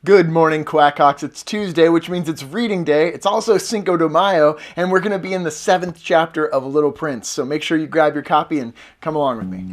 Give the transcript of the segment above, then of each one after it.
Good morning, Quackhawks. It's Tuesday, which means it's reading day. It's also Cinco de Mayo, and we're going to be in the 7th chapter of Little Prince. So make sure you grab your copy and come along with me.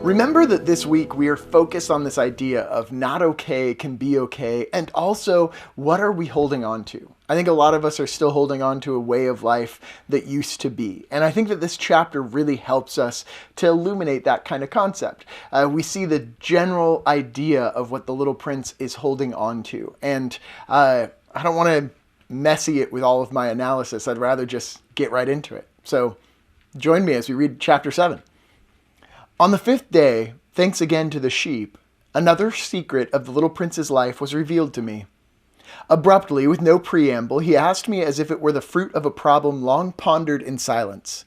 Remember that this week we are focused on this idea of not okay can be okay, and also what are we holding on to? I think a lot of us are still holding on to a way of life that used to be. And I think that this chapter really helps us to illuminate that kind of concept. We see the general idea of what the little prince is holding on to. And I don't want to messy it with all of my analysis. I'd rather just get right into it. So join me as we read chapter 7. On the 5th day, thanks again to the sheep, another secret of the little prince's life was revealed to me. Abruptly, with no preamble, he asked me as if it were the fruit of a problem long pondered in silence.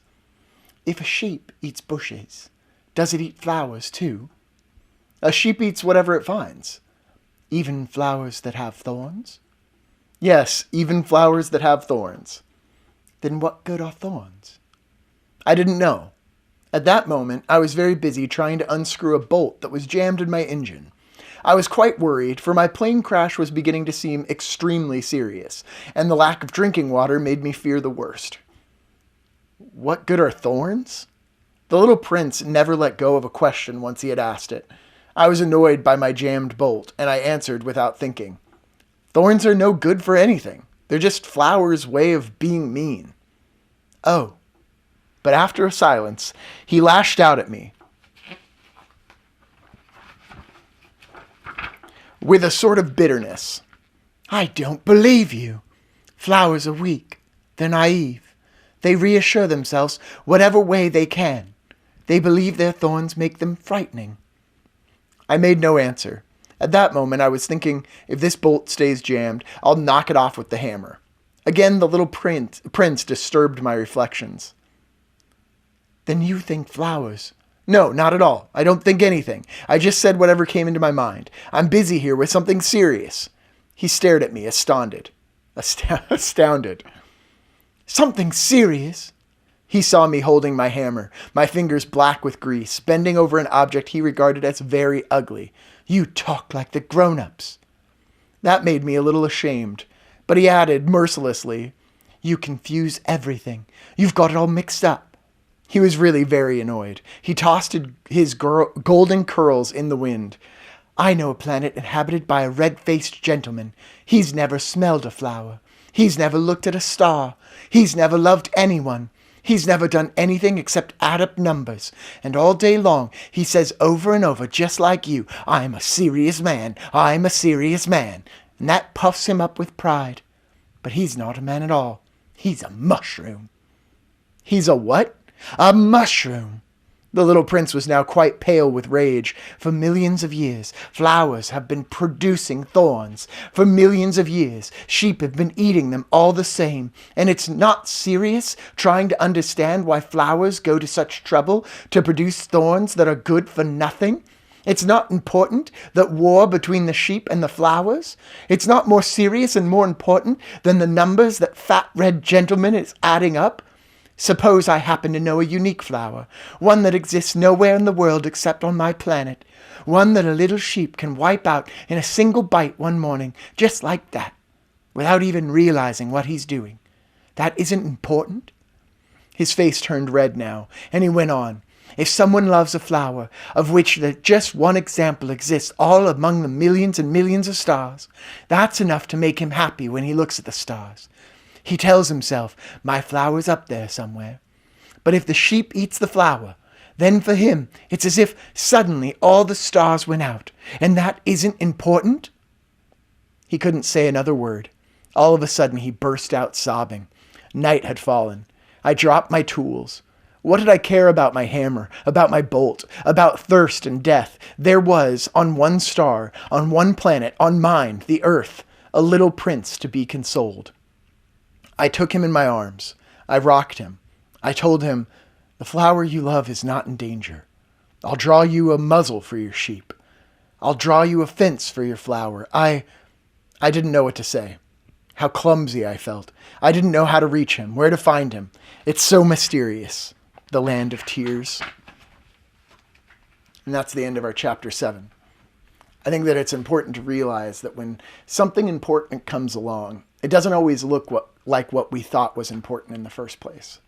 If a sheep eats bushes, does it eat flowers too? A sheep eats whatever it finds. Even flowers that have thorns? Yes, even flowers that have thorns. Then what good are thorns? I didn't know. At that moment, I was very busy trying to unscrew a bolt that was jammed in my engine. I was quite worried, for my plane crash was beginning to seem extremely serious, and the lack of drinking water made me fear the worst. What good are thorns? The little prince never let go of a question once he had asked it. I was annoyed by my jammed bolt, and I answered without thinking. Thorns are no good for anything. They're just flowers' way of being mean. Oh. But after a silence, he lashed out at me with a sort of bitterness. I don't believe you. Flowers are weak. They're naive. They reassure themselves whatever way they can. They believe their thorns make them frightening. I made no answer. At that moment, I was thinking, if this bolt stays jammed, I'll knock it off with the hammer. Again, the little prince disturbed my reflections. Then you think flowers. No, not at all. I don't think anything. I just said whatever came into my mind. I'm busy here with something serious. He stared at me, astounded. Something serious? He saw me holding my hammer, my fingers black with grease, bending over an object he regarded as very ugly. You talk like the grown-ups. That made me a little ashamed, but he added mercilessly, You confuse everything. You've got it all mixed up. He was really very annoyed. He tossed his golden curls in the wind. I know a planet inhabited by a red-faced gentleman. He's never smelled a flower. He's never looked at a star. He's never loved anyone. He's never done anything except add up numbers. And all day long he says over and over, just like you, I'm a serious man. I'm a serious man. And that puffs him up with pride. But he's not a man at all. He's a mushroom. He's a what? A mushroom! The little prince was now quite pale with rage. For millions of years, flowers have been producing thorns. For millions of years, sheep have been eating them all the same. And it's not serious trying to understand why flowers go to such trouble to produce thorns that are good for nothing. It's not important that war between the sheep and the flowers. It's not more serious and more important than the numbers that fat red gentleman is adding up. Suppose I happen to know a unique flower, one that exists nowhere in the world except on my planet, one that a little sheep can wipe out in a single bite one morning, just like that, without even realizing what he's doing. That isn't important? His face turned red now, and he went on. If someone loves a flower, of which just one example exists all among the millions and millions of stars, that's enough to make him happy when he looks at the stars. He tells himself, my flower's up there somewhere. But if the sheep eats the flower, then for him, it's as if suddenly all the stars went out. And that isn't important? He couldn't say another word. All of a sudden, he burst out sobbing. Night had fallen. I dropped my tools. What did I care about my hammer, about my bolt, about thirst and death? There was, on one star, on one planet, on mine, the earth, a little prince to be consoled. I took him in my arms. I rocked him. I told him, the flower you love is not in danger. I'll draw you a muzzle for your sheep. I'll draw you a fence for your flower. I didn't know what to say. How clumsy I felt. I didn't know how to reach him, where to find him. It's so mysterious, the land of tears. And that's the end of our chapter 7. I think that it's important to realize that when something important comes along, it doesn't always look like what we thought was important in the first place.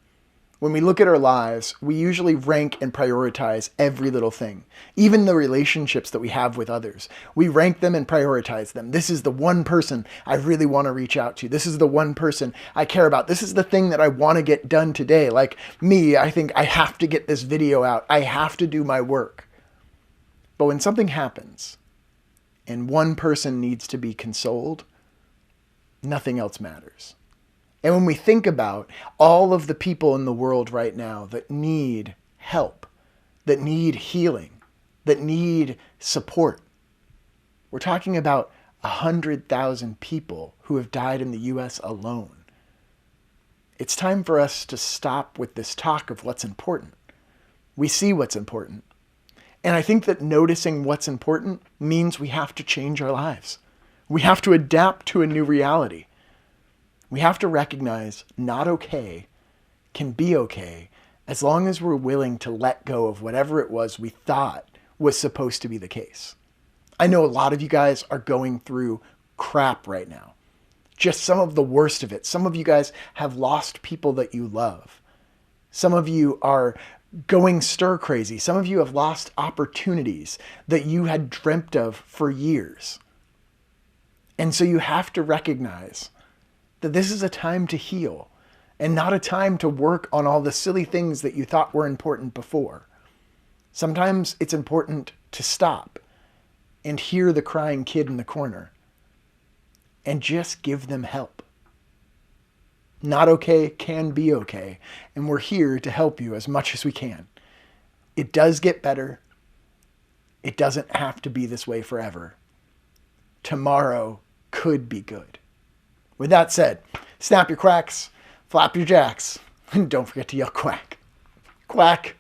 When we look at our lives, we usually rank and prioritize every little thing, even the relationships that we have with others. We rank them and prioritize them. This is the one person I really want to reach out to. This is the one person I care about. This is the thing that I want to get done today. Like me, I think I have to get this video out. I have to do my work. But when something happens and one person needs to be consoled, nothing else matters. And when we think about all of the people in the world right now that need help, that need healing, that need support, we're talking about 100,000 people who have died in the US alone. It's time for us to stop with this talk of what's important. We see what's important. And I think that noticing what's important means we have to change our lives. We have to adapt to a new reality. We have to recognize not okay can be okay as long as we're willing to let go of whatever it was we thought was supposed to be the case. I know a lot of you guys are going through crap right now. Just some of the worst of it. Some of you guys have lost people that you love. Some of you are going stir crazy. Some of you have lost opportunities that you had dreamt of for years. And so you have to recognize that this is a time to heal and not a time to work on all the silly things that you thought were important before. Sometimes it's important to stop and hear the crying kid in the corner and just give them help. Not okay can be okay, and we're here to help you as much as we can. It does get better. It doesn't have to be this way forever. Tomorrow could be good. With that said, snap your cracks, flap your jacks, and don't forget to yell quack. Quack.